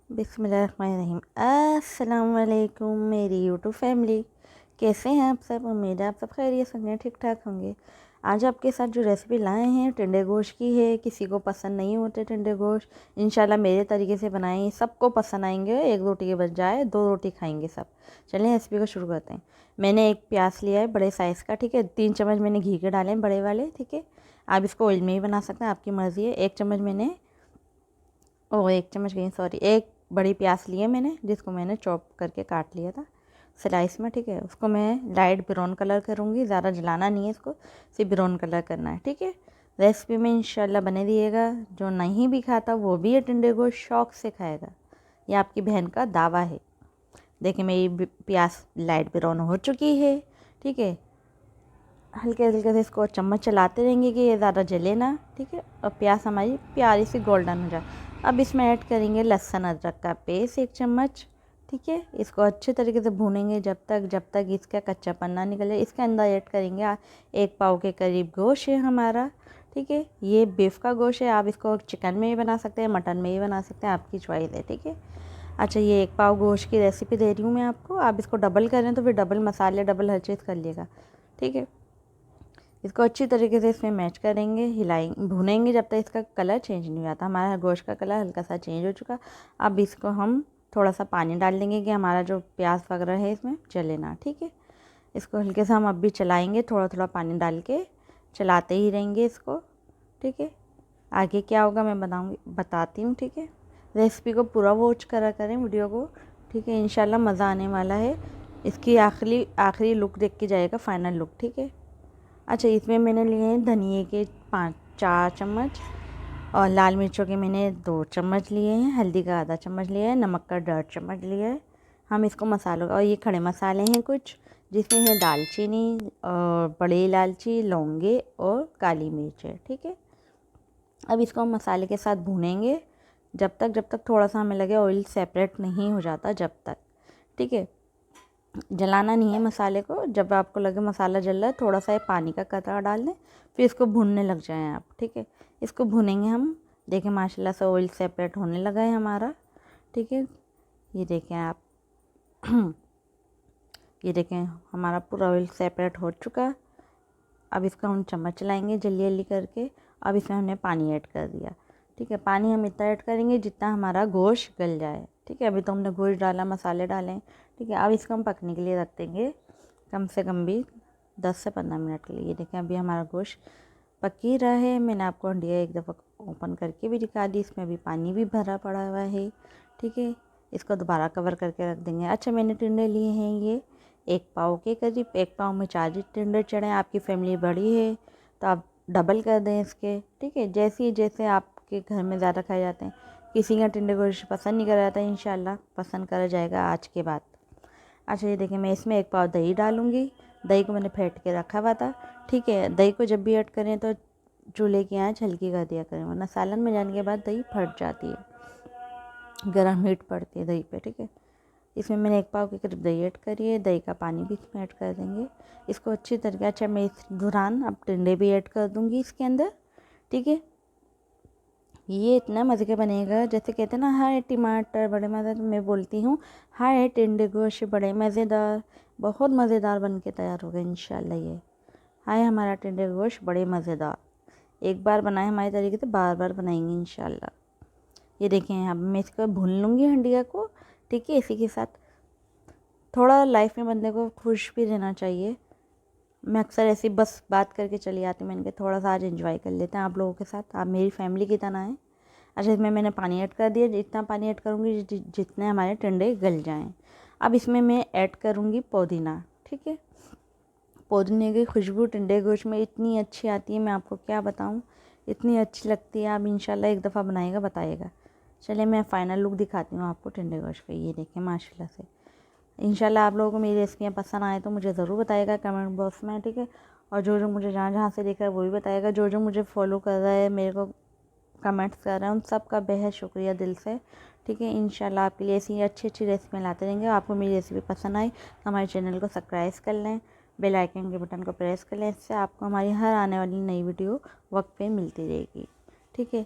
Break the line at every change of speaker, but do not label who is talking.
बिस्मिल्लाहिर्रहमानिर्रहीम। अस्सलाम वालेकुम मेरी यूट्यूब फैमिली, कैसे हैं आप सब। उम्मीद है आप सब खैरियत होंगे, ठीक ठाक होंगे। आज आपके साथ जो रेसिपी लाए हैं टिंडे गोश्त की है। किसी को पसंद नहीं होते टिंडे गोश्त, इंशाल्लाह मेरे तरीके से बनाएं, सबको पसंद आएंगे। एक रोटी के बजाय 2 रोटी खाएंगे सब। चलें रेसिपी को शुरू करते हैं। मैंने एक प्याज लिया है बड़े साइज़ का, ठीक है। 3 चम्मच मैंने घी के डाले हैं बड़े वाले, ठीक है। आप इसको ऑयल में ही बना सकते हैं, आपकी मर्ज़ी है। 1 चम्मच मैंने 1 चम्मच गई, सॉरी, एक बड़ी प्याज ली है मैंने, जिसको मैंने चॉप करके काट लिया था स्लाइस में, ठीक है। उसको मैं लाइट ब्राउन कलर करूँगी, ज़्यादा जलाना नहीं है इसको, सिर्फ ब्राउन कलर करना है, ठीक है। रेसिपी में इंशाल्लाह बने दिएगा। जो नहीं भी खाता वो भी ये टिंडे को शौक से खाएगा, ये आपकी बहन का दावा है। देखिए मेरी प्याज लाइट ब्राउन हो चुकी है, ठीक है। हल्के हल्के से इसको चम्मच चलाते रहेंगे कि ये ज़्यादा जले ना, ठीक है। और प्याज हमारी प्यारी सी गोल्डन हो जाए। अब इसमें ऐड करेंगे लहसुन अदरक का पेस्ट 1 चम्मच, ठीक है। इसको अच्छे तरीके से भूनेंगे जब तक इसका कच्चापन ना निकले। इसके अंदर ऐड करेंगे 1 पाव के करीब गोश्त है हमारा, ठीक है। ये बीफ का गोश्त है, आप इसको चिकन में भी बना सकते हैं, मटन में भी बना सकते हैं, आपकी चॉइस है, ठीक है। अच्छा, ये 1 पाव गोश्त की रेसिपी दे रही हूँ मैं आपको। आप इसको डबल करें तो फिर डबल मसाले डबल हर चीज़ कर लिएगा, ठीक है। इसको अच्छी तरीके से इसमें मैच करेंगे, हिलाएंगे, भूनेंगे जब तक इसका कलर चेंज नहीं हो जाता। हमारा गोश्त का कलर हल्का सा चेंज हो चुका। अब इसको हम थोड़ा सा पानी डाल देंगे कि हमारा जो प्याज वगैरह है इसमें जले ना, ठीक है। इसको हल्के से हम अब भी चलाएंगे, थोड़ा थोड़ा पानी डाल के चलाते ही रहेंगे इसको, ठीक है। आगे क्या होगा मैं बताती हूँ, ठीक है। रेसिपी को पूरा वॉच करा करें वीडियो को, ठीक है। इंशाल्लाह मज़ा आने वाला है। इसकी आखिरी लुक देख के जाएगा फाइनल लुक, ठीक है। अच्छा, इसमें मैंने लिए हैं धनिए के 4 चम्मच, और लाल मिर्चों के मैंने 2 चम्मच लिए हैं, हल्दी का आधा चम्मच लिया है, नमक का 1.5 चम्मच लिया है। हम इसको मसालों और ये खड़े मसाले हैं कुछ, जिसमें है दालचीनी और बड़ी इलायची, लौंगे और काली मिर्च है, ठीक है। अब इसको हम मसाले के साथ भूनेंगे जब तक थोड़ा सा हमें लगे ऑयल सेपरेट नहीं हो जाता, जब तक, ठीक है। जलाना नहीं है मसाले को। जब आपको लगे मसाला जल रहा है, थोड़ा सा पानी का कतरा डाल दें, फिर इसको भूनने लग जाएं आप, ठीक है। इसको भूनेंगे हम। देखें माशाल्लाह से ऑयल सेपरेट होने लगा है हमारा, ठीक है। ये देखें आप ये देखें हमारा पूरा ऑयल सेपरेट हो चुका। अब इसको हम चम्मच चलाएंगे जल्दी जल्दी करके। अब इसमें हमने पानी ऐड कर दिया, ठीक है। पानी हम इतना ऐड करेंगे जितना हमारा गोश्त गल जाए, ठीक है। अभी तो हमने गोश्त डाला, मसाले डालें, ठीक है। अब इसको हम पकने के लिए रख देंगे, कम से कम भी 10 से 15 मिनट के लिए। देखें अभी हमारा गोश्त पक ही रहा है। मैंने आपको हंडिया एक दफ़ा ओपन करके भी दिखा दी, इसमें अभी पानी भी भरा पड़ा हुआ है, ठीक है। इसको दोबारा कवर करके रख देंगे। अच्छा, मैंने टिंडे लिए हैं ये 1 पाव के करीब। 1 पाव में 4 टिंडे चढ़े। आपकी फैमिली बड़ी है तो आप डबल कर दें इसके, ठीक है। जैसे आपके घर में ज़्यादा खाए जाते हैं। किसी का टिंडे गोश्त पसंद नहीं कर जाता, इंशाल्लाह पसंद करा जाएगा आज के बाद। अच्छा, ये देखिए मैं इसमें 1 पाव दही डालूँगी। दही को मैंने फेंट के रखा हुआ था, ठीक है। दही को जब भी ऐड करें तो चूल्हे की आँच हल्की कर दिया करें, वरना सालन में जाने के बाद दही फट जाती है, गर्म हीट पड़ती है दही पे, ठीक है। इसमें मैंने 1 पाव के करीब दही ऐड करी है। दही का पानी भी इसमें ऐड कर देंगे, इसको अच्छी तरीके। अच्छा, मैं इस दौरान अब टिंडे भी ऐड कर दूँगी इसके अंदर, ठीक है। ये इतना मज़े का बनेगा, जैसे कहते हैं ना हाय टमाटर बड़े मज़े, तो मैं बोलती हूँ हाय टिंडे गोश्त बड़े मज़ेदार। बहुत मज़ेदार बन के तैयार होगा इंशाल्लाह ये। हाय हमारा टिंडे गोश्त बड़े मज़ेदार। एक बार बनाए हमारे तरीके से बार बार बनाएंगे इंशाल्लाह। ये देखें अब मैं इसको भून लूँगी हंडिया को, ठीक है। इसी के साथ थोड़ा लाइफ में बंदे को खुश भी रहना चाहिए। मैं अक्सर ऐसी बस बात करके चली आती हूँ, मैंने कहा थोड़ा सा आज एंजॉय कर लेते हैं आप लोगों के साथ, आप मेरी फैमिली की तरह हैं। अच्छा, इसमें मैंने पानी ऐड कर दिया, इतना पानी ऐड करूँगी जितने हमारे टिंडे गल जाएं। अब इसमें मैं ऐड करूँगी पुदीना, ठीक है। पुदीने की खुशबू टिंडे गोश्त में इतनी अच्छी आती है, मैं आपको क्या बताऊँ, इतनी अच्छी लगती है। आप इंशाल्लाह एक दफ़ा बनाएगा बताइएगा। चलिए मैं फ़ाइनल लुक दिखाती हूँ आपको टिंडे गोश्त का। ये देखें माशाल्लाह से। इंशाल्लाह आप लोगों को मेरी रेसिपियाँ पसंद आए तो मुझे ज़रूर बताइएगा कमेंट बॉक्स में, ठीक है। और जो जो मुझे जहाँ जहाँ से देख रहा है वो भी बताएगा। जो जो मुझे फॉलो कर रहा है, मेरे को कमेंट्स कर रहे हैं, उन सब का बेहद शुक्रिया दिल से, ठीक है। इंशाल्लाह आपके लिए ऐसी अच्छी अच्छी रेसिपी लाते रहेंगे। आपको मेरी रेसिपी पसंद आई तो हमारे चैनल को सब्सक्राइब कर लें, बेल आइकन के बटन को प्रेस कर लें। इससे आपको हमारी हर आने वाली नई वीडियो वक्त पे मिलती रहेगी, ठीक है।